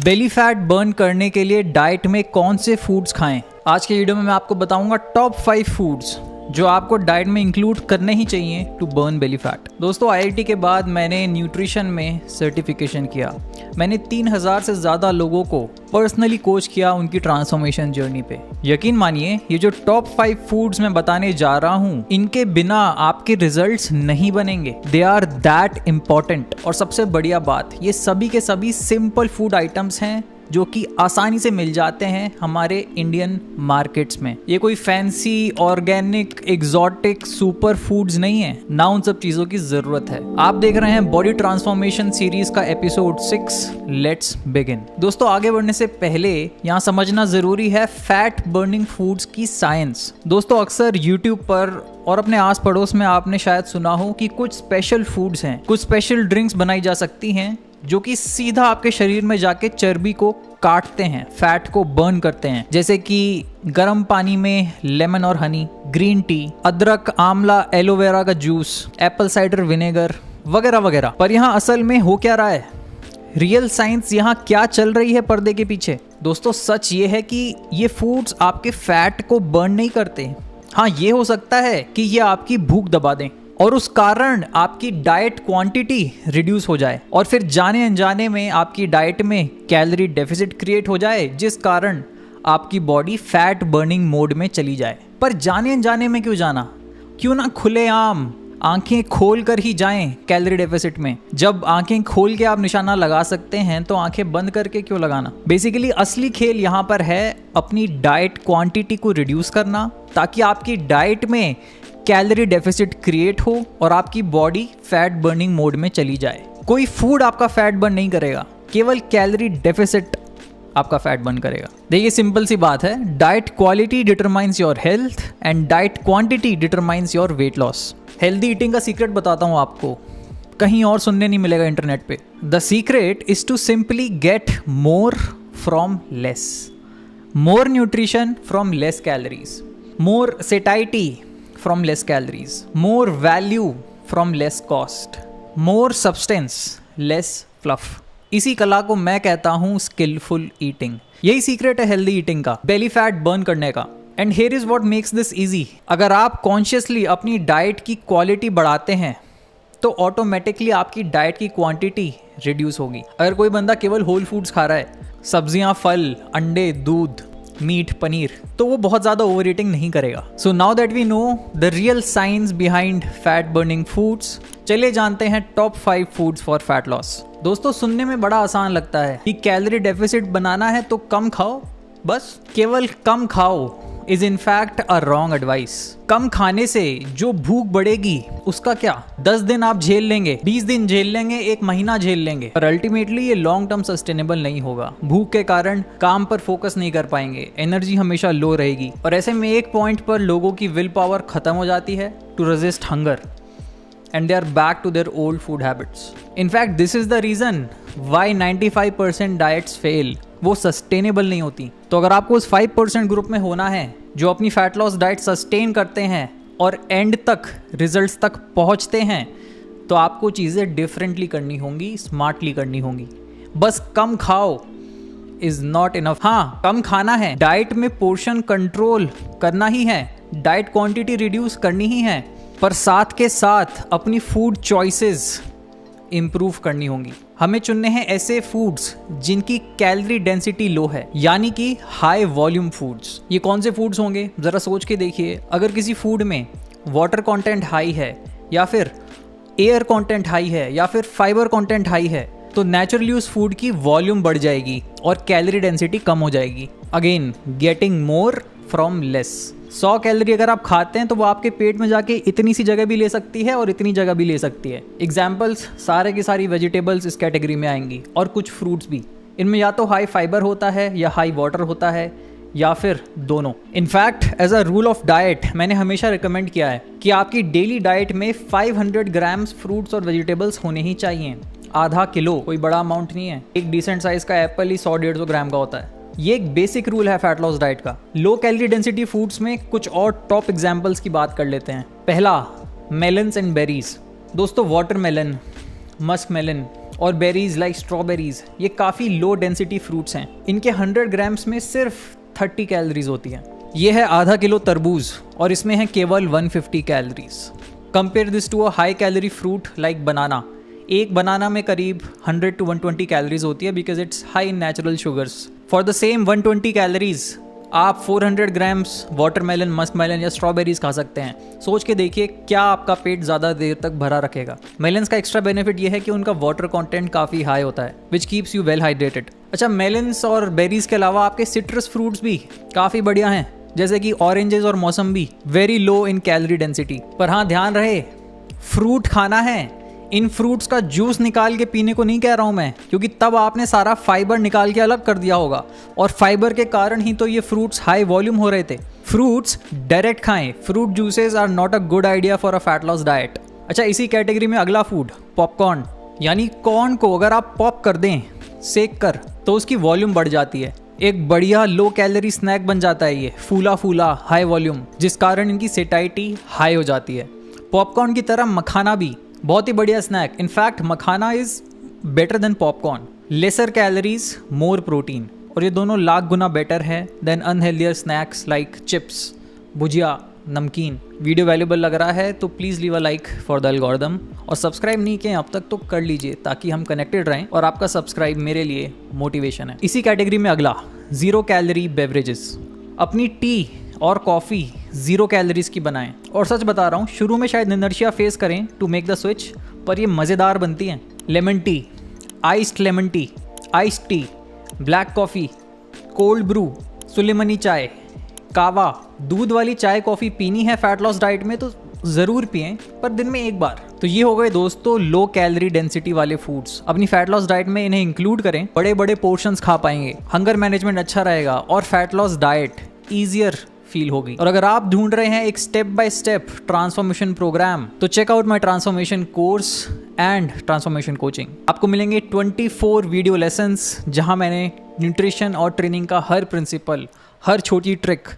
Belly fat burn करने के लिए डाइट में कौन से फूड्स खाएं। आज के वीडियो में मैं आपको बताऊंगा टॉप 5 फूड्स जो आपको डाइट में इंक्लूड करने ही चाहिए टू बर्न बेली फैट। दोस्तों आईआईटी के बाद मैंने न्यूट्रिशन में सर्टिफिकेशन किया। मैंने 3000 से ज़्यादा लोगों को पर्सनली कोच किया उनकी ट्रांसफॉर्मेशन जर्नी पे। यकीन मानिए ये जो टॉप 5 फूड्स मैं बताने जा रहा हूँ इनके बिना आपके रिजल्ट्स नहीं बनेंगे। They are that important. और सबसे बढ़िया बात, ये सभी के सभी सिंपल फूड आइटम्स हैं जो कि आसानी से मिल जाते हैं हमारे इंडियन मार्केट्स में। ये कोई fancy organic exotic super foods नहीं है, ना उन सब चीजों की जरूरत है। आप देख रहे हैं बॉडी ट्रांसफॉर्मेशन सीरीज का एपिसोड 6। Let's begin. दोस्तों आगे बढ़ने से पहले यहाँ समझना जरूरी है फैट बर्निंग फूड्स की साइंस। दोस्तों अक्सर यूट्यूब पर और अपने आस पड़ोस में आपने शायद सुना हो कि कुछ स्पेशल फूड्स हैं, कुछ स्पेशल ड्रिंक्स बनाई जा सकती हैं जो कि सीधा आपके शरीर में जाके चर्बी को काटते हैं, फैट को बर्न करते हैं। जैसे कि गर्म पानी में लेमन और हनी, ग्रीन टी, अदरक, आंवला, एलोवेरा का जूस, एप्पल साइडर विनेगर वगैरह वगैरह। पर यहाँ असल में हो क्या रहा है, रियल साइंस यहाँ क्या चल रही है पर्दे के पीछे? दोस्तों सच ये है कि ये फूड्स आपके फैट को बर्न नहीं करते। हाँ, ये हो सकता है कि ये आपकी भूख दबा दें और उस कारण आपकी डाइट क्वांटिटी रिड्यूस हो जाए और फिर जाने अनजाने में आपकी डाइट में कैलोरी डेफिसिट क्रिएट हो जाए, जिस कारण आपकी बॉडी फैट बर्निंग मोड में चली जाए। पर जाने अनजाने में क्यों जाना, क्यों ना खुलेआम आंखें खोल कर ही जाएं कैलोरी डेफिसिट में। जब आंखें खोल के आप निशाना लगा सकते हैं तो आंखें बंद करके क्यों लगाना। बेसिकली असली खेल यहाँ पर है अपनी डाइट क्वांटिटी को रिड्यूस करना, ताकि आपकी डाइट में कैलोरी डेफिसिट क्रिएट हो और आपकी बॉडी फैट बर्निंग मोड में चली जाए। कोई फूड आपका फैट बर्न नहीं करेगा, केवल कैलोरी डेफिसिट आपका फैट बर्न करेगा। देखिए सिंपल सी बात है, diet quality determines your health and diet quantity determines your weight loss. Healthy eating का सीक्रेट बताता हूँ आपको, कहीं और सुनने नहीं मिलेगा इंटरनेट पे। The secret is to simply get more from less, more nutrition from less calories, more satiety from less calories, more value from less cost, more substance, less fluff। इसी कला को मैं कहता हूँ स्किलफुल ईटिंग। यही secret है healthy eating का, belly fat burn करने का। And here is what makes this easy. अगर आप कॉन्शियसली अपनी डाइट की क्वालिटी बढ़ाते हैं तो ऑटोमेटिकली आपकी डाइट की क्वांटिटी रिड्यूस होगी। अगर कोई बंदा केवल होल फूड्स खा रहा है, सब्जियां, फल, अंडे, दूध, मीट, पनीर, तो वो बहुत ज़्यादा ओवर ईटिंग नहीं करेगा। So now that we know the real science behind fat burning foods, चलिए जानते हैं top 5 foods for fat loss. दोस्तों सुनने में बड़ा आसान लगता है कि कैलोरी डेफिसिट बनाना है तो कम खाओ, बस केवल कम खाओ is in fact a wrong advice. कम खाने से जो भूख बढ़ेगी उसका क्या, 10 दिन आप झेल लेंगे, 20 दिन झेल लेंगे, 1 महीना झेल लेंगे, पर अल्टीमेटली ये लॉन्ग टर्म सस्टेनेबल नहीं होगा। भूख के कारण काम पर फोकस नहीं कर पाएंगे, एनर्जी हमेशा लो रहेगी और ऐसे में एक पॉइंट पर लोगों की विल पावर खत्म हो जाती है to resist hunger and they are back to their old food habits. In fact, this is the reason why 95% diets fail. वो सस्टेनेबल नहीं होती। तो अगर आपको उस 5% ग्रुप में होना है जो अपनी फैट लॉस डाइट सस्टेन करते हैं और एंड तक रिजल्ट्स तक पहुंचते हैं, तो आपको चीज़ें डिफरेंटली करनी होंगी, स्मार्टली करनी होंगी। बस कम खाओ इज नॉट इनफ। हाँ, कम खाना है, डाइट में पोर्शन कंट्रोल करना ही है, डाइट क्वांटिटी रिड्यूस करनी ही है, पर साथ के साथ अपनी फूड चॉइसेस इंप्रूव करनी होंगी। हमें चुनने हैं ऐसे फूड्स जिनकी कैलोरी डेंसिटी लो है, यानी कि हाई वॉल्यूम फूड्स। ये कौन से फूड्स होंगे ज़रा सोच के देखिए। अगर किसी फूड में वाटर कंटेंट हाई है या फिर एयर कंटेंट हाई है या फिर फाइबर कंटेंट हाई है, तो नेचुरली उस फूड की वॉल्यूम बढ़ जाएगी और कैलोरी डेंसिटी कम हो जाएगी। Again getting more from less. 100 calorie अगर आप खाते हैं तो वो आपके पेट में जाके इतनी सी जगह भी ले सकती है और इतनी जगह भी ले सकती है। एग्जाम्पल्स सारे की सारी वेजिटेबल्स इस कैटेगरी में आएंगी और कुछ फ्रूट्स भी। इनमें या तो हाई फाइबर होता है या हाई वाटर होता है या फिर दोनों। In fact as a rule of diet मैंने हमेशा रिकमेंड किया है कि आपकी डेली डाइट में 500 ग्राम्स फ्रूट्स और वेजिटेबल्स होने ही चाहिए। आधा किलो कोई बड़ा अमाउंट नहीं है। एक डिसेंट साइज का एप्पल ही 100-150 ग्राम का होता है। ये एक बेसिक रूल है फैट लॉस डाइट का। लो कैलोरी डेंसिटी फूड्स में कुछ और टॉप एग्जांपल्स की बात कर लेते हैं। पहला, मेलन्स एंड बेरीज। दोस्तों वाटरमेलन, मस्क मेलन और बेरीज लाइक स्ट्रॉबेरीज, ये काफ़ी लो डेंसिटी फ्रूट्स हैं। इनके 100 ग्राम्स में सिर्फ 30 कैलोरीज होती हैं। ये है आधा किलो तरबूज और इसमें है केवल 150 calories. Compare this to a high calorie fruit like banana. एक बनाना में करीब 100 to 120 कैलोरीज होती है because it's high in natural sugars. For the same 120 calories आप 400 ग्राम्स वाटरमेलन, मस्कमेलन या स्ट्रॉबेरीज खा सकते हैं। सोच के देखिए क्या आपका पेट ज़्यादा देर तक भरा रखेगा। मेलन्स का एक्स्ट्रा बेनिफिट ये है कि उनका वाटर कंटेंट काफ़ी हाई होता है which keeps you well hydrated. अच्छा, मेलन्स और बेरीज के अलावा आपके सिट्रस फ्रूट्स भी काफ़ी बढ़िया हैं, जैसे कि ऑरेंजेस और मौसम्बी, वेरी लो इन कैलोरी डेंसिटी। पर हाँ, ध्यान रहे, फ्रूट खाना है, इन फ्रूट्स का जूस निकाल के पीने को नहीं कह रहा हूं मैं, क्योंकि तब आपने सारा फाइबर निकाल के अलग कर दिया होगा और फाइबर के कारण ही तो ये फ्रूट्स हाई वॉल्यूम हो रहे थे। फ्रूट्स डायरेक्ट खाएं। Fruit juices are not a good idea for a fat loss diet. अच्छा, इसी कैटेगरी में अगला फूड पॉपकॉर्न, यानी कॉर्न को अगर आप पॉप कर दें सेक कर तो उसकी वॉल्यूम बढ़ जाती है। एक बढ़िया लो कैलोरी स्नैक बन जाता है ये, फूला फूला हाई वॉल्यूम, जिस कारण इनकी सेटाइटी हाई हो जाती है। पॉपकॉर्न की तरह मखाना भी बहुत ही बढ़िया snack. In fact makhana is better than popcorn, lesser calories, more protein, और ये दोनों लाख गुना बेटर है than unhealthier snacks like chips, bhujia, namkeen. Video valuable लग रहा है तो please leave a like for the algorithm, और सब्सक्राइब नहीं किए अब तक तो कर लीजिए ताकि हम कनेक्टेड रहें, और आपका सब्सक्राइब मेरे लिए मोटिवेशन है। इसी कैटेगरी में अगला 0 कैलोरी बेवरेजेस। अपनी टी और कॉफ़ी 0 कैलोरीज की बनाएं। और सच बता रहा हूँ, शुरू में शायद इनर्शिया फेस करें टू मेक द स्विच, पर ये मज़ेदार बनती हैं। Lemon tea, iced lemon tea, iced tea, black coffee, cold brew, sulaimani चाय, कावा। दूध वाली चाय कॉफ़ी पीनी है फैट लॉस डाइट में तो ज़रूर पिएं, पर दिन में एक बार। तो ये हो गए दोस्तों लो कैलोरी डेंसिटी वाले फूड्स। अपनी फैट लॉस डाइट में इन्हें इंक्लूड करें, बड़े बड़े पोर्शंस खा पाएंगे, हंगर मैनेजमेंट अच्छा रहेगा और fat loss diet easier feel होगी। और अगर आप ढूंढ रहे हैं एक step by step transformation program, तो check out my transformation course and transformation coaching. आपको मिलेंगे 24 वीडियो लेसन्स, जहां मैंने न्यूट्रिशन और ट्रेनिंग का हर प्रिंसिपल, हर छोटी ट्रिक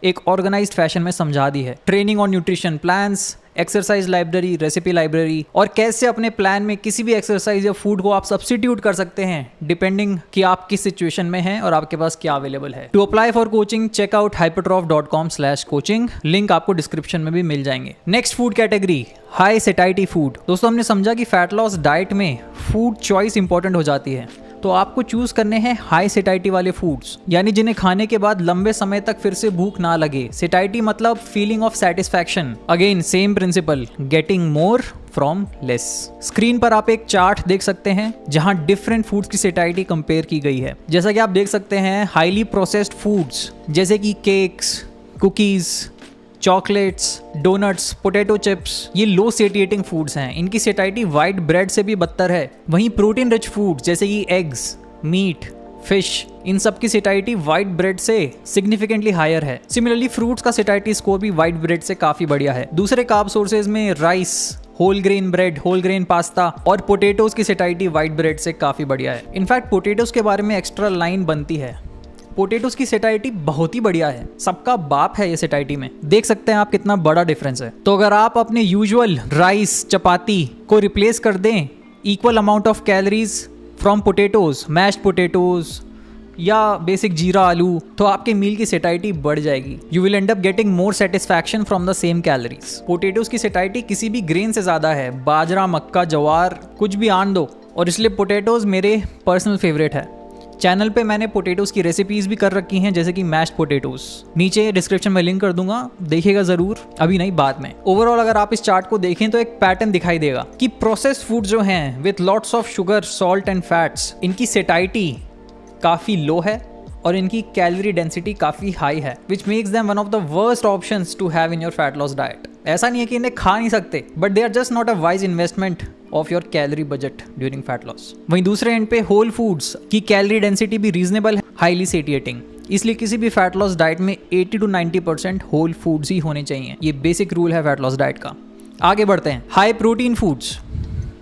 एक ऑर्गेनाइज्ड फैशन में समझा दी है। ट्रेनिंग और nutrition plans, exercise library, recipe library, और कैसे अपने प्लान में किसी भी एक्सरसाइज या फूड को आप सब्स्टिट्यूट कर सकते हैं डिपेंडिंग कि आप किस सिचुएशन में हैं और आपके पास क्या अवेलेबल है। To apply for coaching check out hypertroph.com/coaching, link आपको डिस्क्रिप्शन में भी मिल जाएंगे। Next food category high satiety food. दोस्तों, हमने समझा कि फैट लॉस डाइट में फूड चॉइस इंपॉर्टेंट हो जाती है, तो आपको चूज करने हैं हाई सेटाइटी वाले फूड्स, यानी जिन्हें खाने के बाद लंबे समय तक फिर से भूख ना लगे। सेटाइटी मतलब feeling of satisfaction. Again same principle, getting more from less. Screen पर आप एक चार्ट देख सकते हैं जहां डिफरेंट फूड्स की सेटाइटी कंपेयर की गई है। जैसा कि आप देख सकते हैं, हाईली प्रोसेस्ड फूड्स जैसे कि cakes, cookies, chocolates, donuts, potato chips, ये लो सेटिएटिंग फूड्स हैं। इनकी सेटाइटी वाइट ब्रेड से भी बदतर है। वहीं प्रोटीन रिच फूड्स जैसे कि एग्स, मीट, फिश, इन सब की सेटाइटी वाइट ब्रेड से सिग्निफिकेंटली हायर है। सिमिलरली फ्रूट्स का सेटाइटी स्कोर भी वाइट ब्रेड से काफी बढ़िया है। दूसरे कार्ब सोर्सेज में rice, whole grain bread, whole grain pasta और पोटैटोज की सेटाइटी वाइट ब्रेड से काफी बढ़िया है। इनफैक्ट पोटैटोज के बारे में एक्स्ट्रा लाइन बनती है, पोटैटोज की सेटाइटी बहुत ही बढ़िया है, सबका बाप है ये सेटाइटी में। देख सकते हैं आप कितना बड़ा डिफरेंस है। तो अगर आप अपने यूजुअल राइस, चपाती को रिप्लेस कर दें equal amount of calories from potatoes, mashed potatoes या बेसिक जीरा आलू, तो आपके मील की सेटाइटी बढ़ जाएगी। You will end up getting more satisfaction from the same calories. Potatoes की सेटाइटी किसी भी ग्रेन से ज्यादा है, बाजरा, मक्का, जवार, कुछ भी आन दो, और इसलिए पोटैटोज मेरे पर्सनल फेवरेट है। चैनल पे मैंने पोटैटोज की रेसिपीज भी कर रखी हैं, जैसे कि मैश्ड पोटैटोज, नीचे डिस्क्रिप्शन में लिंक कर दूंगा, देखिएगा जरूर, अभी नहीं बाद में। ओवरऑल अगर आप इस चार्ट को देखें तो एक पैटर्न दिखाई देगा कि प्रोसेस्ड फूड जो हैं with lots of sugar, salt and fats, इनकी सेटाइटी काफी लो है और इनकी कैलोरी डेंसिटी काफी हाई है, which makes them one of the worst options to have in your fat loss diet. ऐसा नहीं है कि इन्हें खा नहीं सकते, but they are just not a wise investment of your calorie budget during fat loss. वहीं दूसरे एंड पे होल फूड्स की कैलोरी डेंसिटी भी रीजनेबल है, हाईली सेटिएटिंग, इसलिए किसी भी फैट लॉस डाइट में 80 to 90% होल फूड्स ही होने चाहिए। ये बेसिक रूल है फैट लॉस डाइट का। आगे बढ़ते हैं, हाई प्रोटीन फूड्स।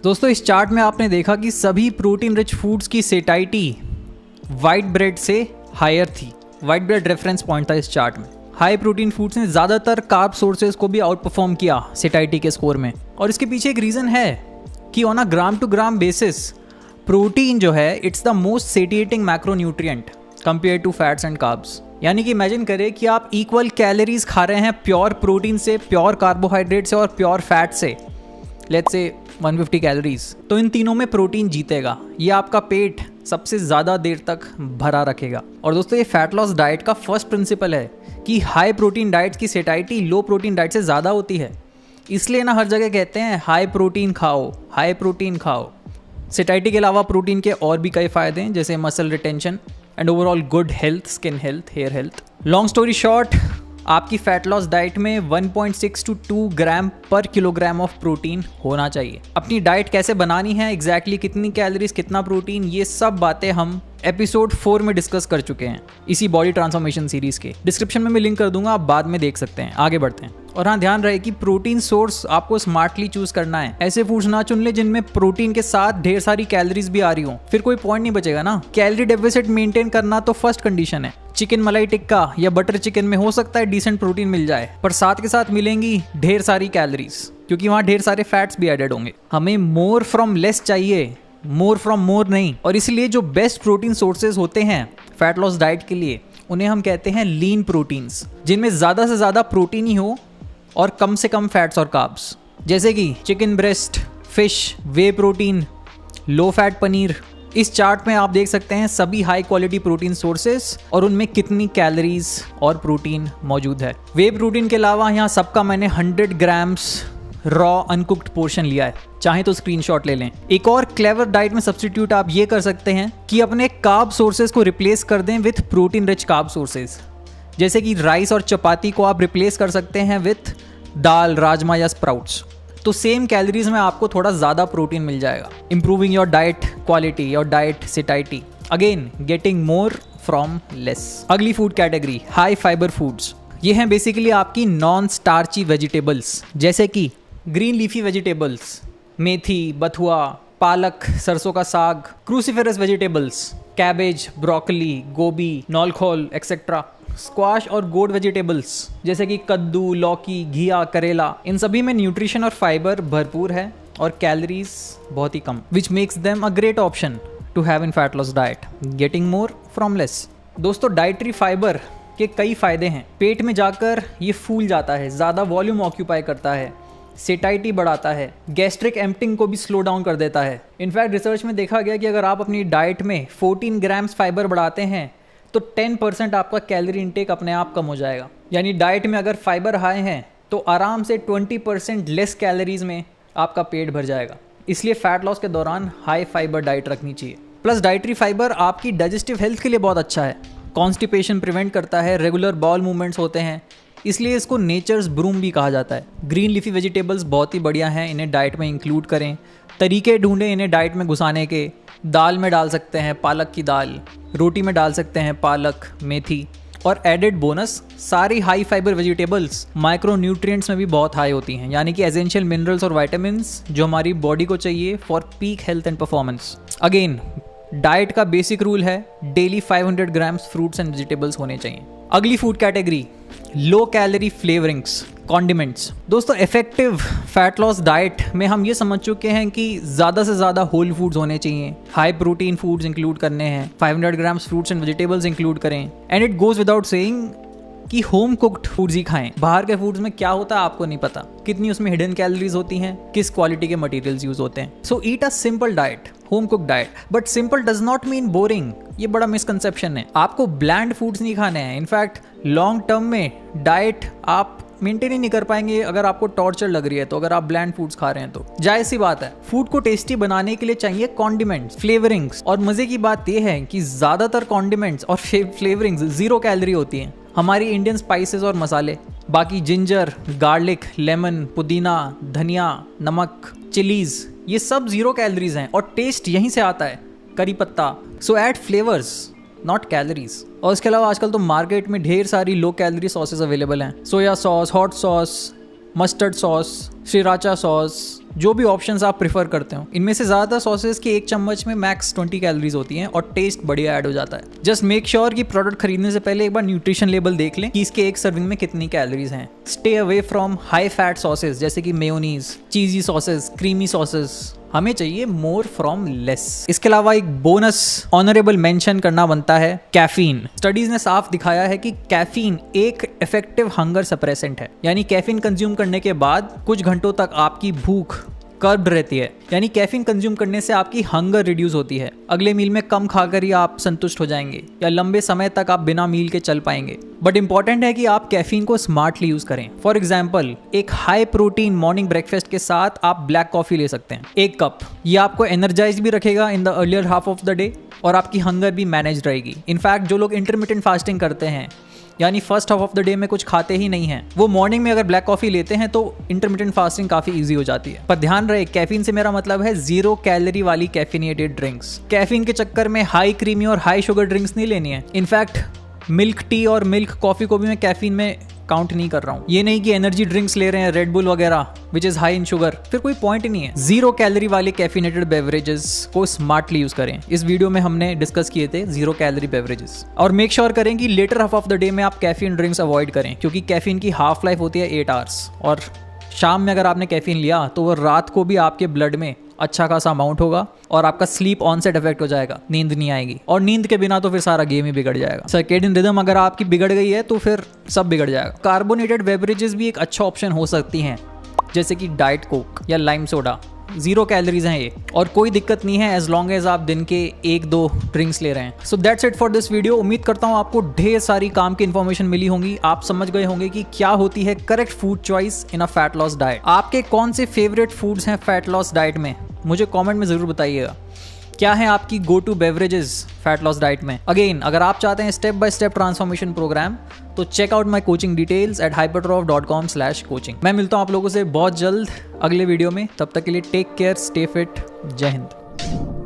दोस्तों, इस चार्ट में आपने देखा कि सभी प्रोटीन रिच फूड्स की सेटाइटी वाइट ब्रेड से हायर थी। वाइट ब्रेड रेफरेंस पॉइंट था इस चार्ट में। हाई प्रोटीन फूड्स ने ज्यादातर कार्ब सोर्सेज को भी आउट परफॉर्म किया सेटाइटी के स्कोर में, और इसके पीछे एक रीजन है कि on a gram to gram basis protein जो है it's the most satiating macronutrient compare to fats and carbs. यानी कि इमेजिन करें कि आप इक्वल कैलोरीज खा रहे हैं प्योर प्रोटीन से, प्योर कार्बोहाइड्रेट से और प्योर फैट से, लेट्स से 150 कैलोरीज, तो इन तीनों में प्रोटीन जीतेगा। ये आपका पेट सबसे ज़्यादा देर तक भरा रखेगा। और दोस्तों ये फैट लॉस डाइट का फर्स्ट प्रिंसिपल है कि हाई प्रोटीन डाइट की सेटाइटी लो प्रोटीन डाइट से ज़्यादा होती है। इसलिए ना हर जगह कहते हैं हाई प्रोटीन खाओ, हाई प्रोटीन खाओ। सेटाइटी के अलावा प्रोटीन के और भी कई फ़ायदे हैं, जैसे muscle retention and overall good health, skin health, hair health. Long story short, आपकी फैट लॉस डाइट में 1.6 to 2 ग्राम पर किलोग्राम ऑफ प्रोटीन होना चाहिए। अपनी डाइट कैसे बनानी है, एग्जैक्टली कितनी कैलोरीज, कितना प्रोटीन, ये सब बातें हम एपिसोड 4 में डिस्कस कर चुके हैं इसी बॉडी ट्रांसफॉर्मेशन सीरीज के। डिस्क्रिप्शन में मैं लिंक कर दूंगा, आप बाद में देख सकते हैं। आगे बढ़ते हैं। और हाँ, ध्यान रहे कि प्रोटीन सोर्स आपको स्मार्टली चूज करना है। ऐसे फूड्स ना चुन ले जिनमें प्रोटीन के साथ ढेर सारी कैलोरीज भी आ रही हो, फिर कोई पॉइंट नहीं बचेगा ना। कैलोरी डेफिसिट मेंटेन करना तो फर्स्ट कंडीशन है। चिकन मलाई टिक्का या बटर चिकन में हो सकता है डिसेंट प्रोटीन मिल जाए, पर साथ के साथ मिलेंगी ढेर सारी कैलोरीज, क्योंकि वहाँ ढेर सारे फैट्स भी एडेड होंगे। हमें मोर फ्रॉम लेस चाहिए, मोर फ्रॉम मोर नहीं। और इसलिए जो बेस्ट प्रोटीन सोर्सेज होते हैं फैट लॉस डाइट के लिए, उन्हें हम कहते हैं लीन प्रोटीन्स, जिनमें ज़्यादा से ज़्यादा प्रोटीन ही हो और कम से कम फैट्स और कार्ब्स, जैसे कि चिकन ब्रेस्ट, फिश, वे प्रोटीन, लो फैट पनीर। इस चार्ट में आप देख सकते हैं सभी हाई क्वालिटी प्रोटीन सोर्सेस और उनमें कितनी कैलोरीज और प्रोटीन मौजूद है। वे प्रोटीन के अलावा यहाँ सबका मैंने 100 ग्राम्स रॉ अनकुक्ड पोर्शन लिया है, चाहे तो स्क्रीनशॉट ले लें। एक और क्लेवर डाइट में सब्स्टिट्यूट आप ये कर सकते हैं कि अपने कार्ब सोर्सेज को रिप्लेस कर दें with protein rich carb sources, जैसे कि राइस और चपाती को आप रिप्लेस कर सकते हैं विथ दाल, राजमा या स्प्राउट्स। तो सेम कैलोरीज में आपको थोड़ा ज़्यादा प्रोटीन मिल जाएगा, improving your diet quality, your diet satiety, again getting more from less. अगली food category high fibre foods. ये हैं बेसिकली आपकी नॉन स्टार्ची वेजिटेबल्स, जैसे कि ग्रीन लीफी वेजिटेबल्स, मेथी, बथुआ, पालक, सरसों का साग, क्रूसीफेरस वेजिटेबल्स, कैबेज, ब्रोकली, गोभी, नॉलखोल एक्सेट्रा, स्क्वाश और गोड वेजिटेबल्स जैसे कि कद्दू, लौकी, घिया, करेला। इन सभी में न्यूट्रिशन और फाइबर भरपूर है और कैलोरीज बहुत ही कम, which makes them a great option to have in fat loss diet, getting more from less. दोस्तों डाइटरी फाइबर के कई फायदे हैं। पेट में जाकर ये फूल जाता है, ज़्यादा वॉल्यूम ऑक्यूपाई करता है, सेटाइटी बढ़ाता है, गैस्ट्रिक एम्प्टिंग को भी स्लो डाउन कर देता है। इनफैक्ट रिसर्च में देखा गया कि अगर आप अपनी डाइट में 14 ग्राम्स फाइबर बढ़ाते हैं तो 10% आपका कैलोरी इंटेक अपने आप कम हो जाएगा। यानी डाइट में अगर फाइबर हाई हैं तो आराम से 20% लेस कैलोरीज में आपका पेट भर जाएगा। इसलिए फैट लॉस के दौरान हाई फाइबर डाइट रखनी चाहिए। प्लस डाइटरी फाइबर आपकी डाइजेस्टिव हेल्थ के लिए बहुत अच्छा है, कॉन्स्टिपेशन प्रिवेंट करता है, रेगुलर बॉल मूवमेंट्स होते हैं, इसलिए इसको नेचर्स ब्रूम भी कहा जाता है। ग्रीन लीफी वेजिटेबल्स बहुत ही बढ़िया हैं, इन्हें डाइट में इंक्लूड करें। तरीके ढूंढें इन्हें डाइट में घुसाने के। दाल में डाल सकते हैं पालक की दाल, रोटी में डाल सकते हैं पालक, मेथी। और एडेड बोनस, सारी high fibre vegetables micro nutrients में भी बहुत हाई होती हैं, यानी कि एसेंशियल मिनरल्स और विटामिन्स जो हमारी बॉडी को चाहिए for peak health and performance. Again diet का बेसिक रूल है daily 500 grams fruits and vegetables होने चाहिए। अगली food category low calorie flavourings, condiments. दोस्तों इफेक्टिव फैट लॉस डाइट में हम ये समझ चुके हैं कि ज़्यादा से ज़्यादा होल फूड्स होने चाहिए, हाई प्रोटीन फूड्स इंक्लूड करने हैं, 500 grams fruits and vegetables include करें। And it goes without saying कि होम कुक्ड फूड्स ही खाएं। बाहर के फूड्स में क्या होता है आपको नहीं पता, कितनी उसमें हिडन कैलोरीज होती हैं, किस क्वालिटी के मटेरियल्स यूज होते हैं। So eat a simple diet, home cook diet. But simple does not mean boring, ये बड़ा मिसकंसेप्शन है। आपको ब्लैंड फूड्स नहीं खाने हैं। इनफैक्ट लॉन्ग टर्म में डाइट आप मेंटेन ही नहीं कर पाएंगे अगर आपको टॉर्चर लग रही है तो, अगर आप ब्लैंड फूड्स खा रहे हैं तो। जायज़ सी बात है, फूड को टेस्टी बनाने के लिए चाहिए कॉन्डिमेंट्स, फ्लेवरिंग्स। और मजे की बात यह है कि ज्यादातर कॉन्डिमेंट्स और फ्लेवरिंग्स 0 कैलोरी होती हैं। हमारी इंडियन स्पाइसेस और मसाले, बाकी जिंजर, गार्लिक, लेमन, पुदीना, धनिया, नमक, चिलीज, ये सब 0 कैलोरीज हैं और टेस्ट यहीं से आता है, करी पत्ता। सो ऐड फ्लेवर्स नॉट कैलोरीज। और इसके अलावा आजकल तो मार्केट में ढेर सारी लो कैलोरी सॉसेस अवेलेबल हैं, soya sauce, hot sauce, mustard sauce, sriracha sauce, जो भी ऑप्शंस आप प्रिफर करते हो। इनमें से ज़्यादातर सॉसेस के एक चम्मच में मैक्स 20 कैलोरीज होती हैं और टेस्ट बढ़िया ऐड हो जाता है। जस्ट मेक श्योर कि प्रोडक्ट खरीदने से पहले एक बार न्यूट्रिशन लेबल देख लें कि इसके एक सर्विंग में कितनी कैलोरीज हैं। Stay away from high fat sauces जैसे कि मेयोनीज, चीजी सॉसेस, क्रीमी सॉसेस हमें चाहिए मोर फ्रॉम लेस। इसके अलावा एक बोनस ऑनरेबल मेंशन करना बनता है कैफीन। स्टडीज ने साफ दिखाया है कि कैफीन एक इफेक्टिव हंगर सप्रेसेंट है, यानी कैफीन कंज्यूम करने के बाद कुछ घंटों तक आपकी भूख कर्ब्ड रहती है, यानी कैफीन कंज्यूम करने से आपकी हंगर रिड्यूस होती है। अगले मील में कम खाकर ही आप संतुष्ट हो जाएंगे या लंबे समय तक आप बिना मील के चल पाएंगे। बट इंपॉर्टेंट है कि आप कैफीन को स्मार्टली यूज करें। फॉर एग्जाम्पल, एक हाई प्रोटीन मॉर्निंग ब्रेकफास्ट के साथ आप ब्लैक कॉफी ले सकते हैं, 1 कप। ये आपको एनर्जाइज भी रखेगा in the earlier half of the day और आपकी हंगर भी मैनेज रहेगी। इनफैक्ट जो लोग इंटरमिटेंट फास्टिंग करते हैं, यानी first half of the day में कुछ खाते ही नहीं है, वो मॉर्निंग में अगर ब्लैक कॉफी लेते हैं तो इंटरमिटेंट फास्टिंग काफी इजी हो जाती है। पर ध्यान रहे, कैफीन से मेरा मतलब है 0 कैलोरी वाली कैफिनेटेड ड्रिंक्स। कैफीन के चक्कर में हाई क्रीमी और हाई शुगर ड्रिंक्स नहीं लेनी है। इनफैक्ट मिल्क टी और मिल्क कॉफी को भी मैं कैफीन में काउंट नहीं कर रहा हूँ। ये नहीं कि एनर्जी ड्रिंक्स ले रहे हैं रेड बुल वगैरह which is high in sugar, फिर कोई पॉइंट ही नहीं है। 0 कैलोरी वाले कैफिनेटेड बेवरेजेस को स्मार्टली यूज करें। इस वीडियो में हमने डिस्कस किए थे 0 कैलोरी बेवरेजेस। और मेक श्योर करें कि later half of the day में आप कैफीन ड्रिंक्स अवॉइड करें, क्योंकि कैफीन की हाफ लाइफ होती है 8 आवर्स और शाम में अगर आपने कैफीन लिया तो वो रात को भी आपके ब्लड में अच्छा खासा अमाउंट होगा और आपका स्लीप ऑनसेट इफेक्ट हो जाएगा, नींद नहीं आएगी। और नींद के बिना तो फिर सारा गेम ही बिगड़ जाएगा। सर्केडियन रिदम अगर आपकी बिगड़ गई है तो फिर सब बिगड़ जाएगा। कार्बोनेटेड बेवरेजेस भी एक अच्छा ऑप्शन हो सकती हैं, जैसे कि डाइट कोक या लाइम सोडा। 0 कैलोरीज हैं ये और कोई दिक्कत नहीं है एज लॉन्ग एज आप दिन के 1-2 ड्रिंक्स ले रहे हैं। So that's it for this video. उम्मीद करता हूँ आपको ढेर सारी काम की इन्फॉर्मेशन मिली होंगी। आप समझ गए होंगे कि क्या होती है correct food choice in a fat loss diet. आपके कौन से फेवरेट फूड्स हैं फैट लॉस डाइट में, मुझे कमेंट में ज़रूर बताइएगा। क्या है आपकी go to beverages fat loss diet में। अगेन, अगर आप चाहते हैं step by step transformation program तो check out my coaching details at hypertroph.com/coaching। मैं मिलता हूँ आप लोगों से बहुत जल्द अगले वीडियो में। तब तक के लिए टेक केयर, स्टे फिट, जय हिंद।